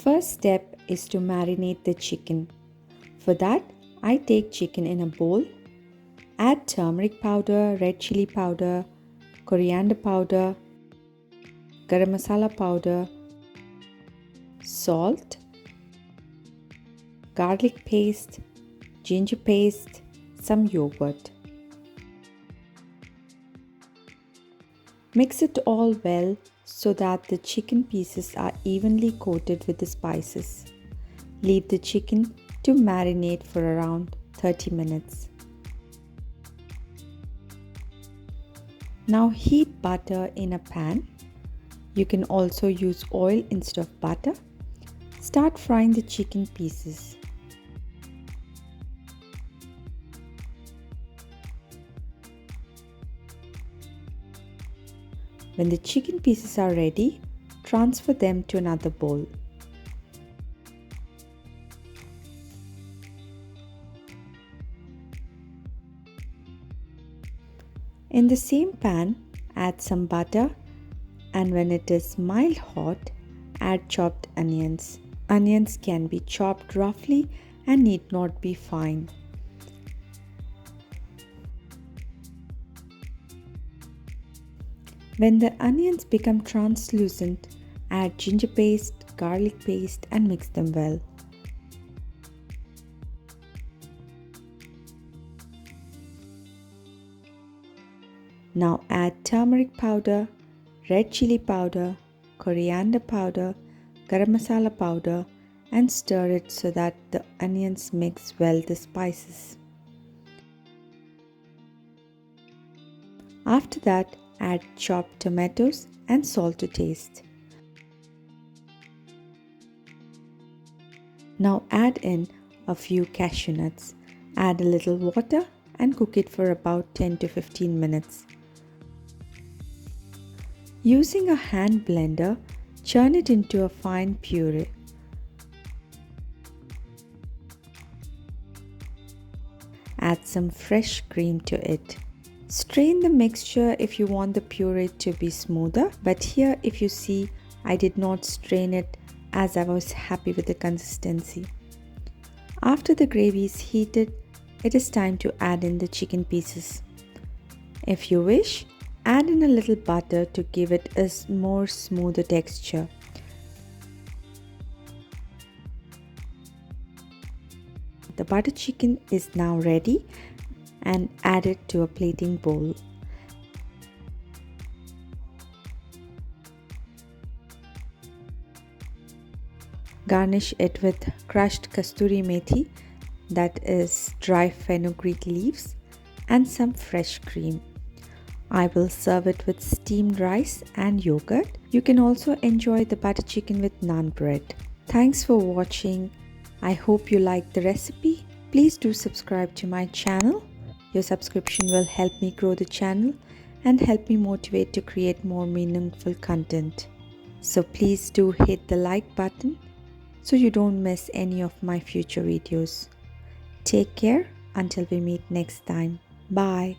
First step is to marinate the chicken. For that, I take chicken in a bowl, add turmeric powder, red chili powder, coriander powder, garam masala powder, salt, garlic paste, ginger paste, some yogurt. Mix it all well so that the chicken pieces are evenly coated with the spices. Leave the chicken to marinate for around 30 minutes. Now heat butter in a pan. You can also use oil instead of butter. Start frying the chicken pieces. When the chicken pieces are ready, transfer them to another bowl. In the same pan, add some butter, and when it is mild hot, add chopped onions. Onions can be chopped roughly and need not be fine. When the onions become translucent, add ginger paste, garlic paste and mix them well. Now add turmeric powder, red chili powder, coriander powder, garam masala powder and stir it so that the onions mix well the spices. After that, add chopped tomatoes and salt to taste. Now add in a few cashew nuts. Add a little water and cook it for about 10 to 15 minutes. Using a hand blender, churn it into a fine puree. Add some fresh cream to it. Strain the mixture if you want the puree to be smoother, but here if you see, I did not strain it as I was happy with the consistency. After the gravy is heated, it is time to add in the chicken pieces. If you wish, add in a little butter to give it a more smoother texture. The butter chicken is now ready and add it to a plating bowl. Garnish it with crushed kasturi methi, that is dry fenugreek leaves, and some fresh cream. I will serve it with steamed rice and yogurt. You can also enjoy the butter chicken with naan bread. Thanks for watching. I hope you liked the recipe. Please do subscribe to my channel. Your subscription will help me grow the channel and help me motivate to create more meaningful content. So please do hit the like button so you don't miss any of my future videos. Take care until we meet next time. Bye.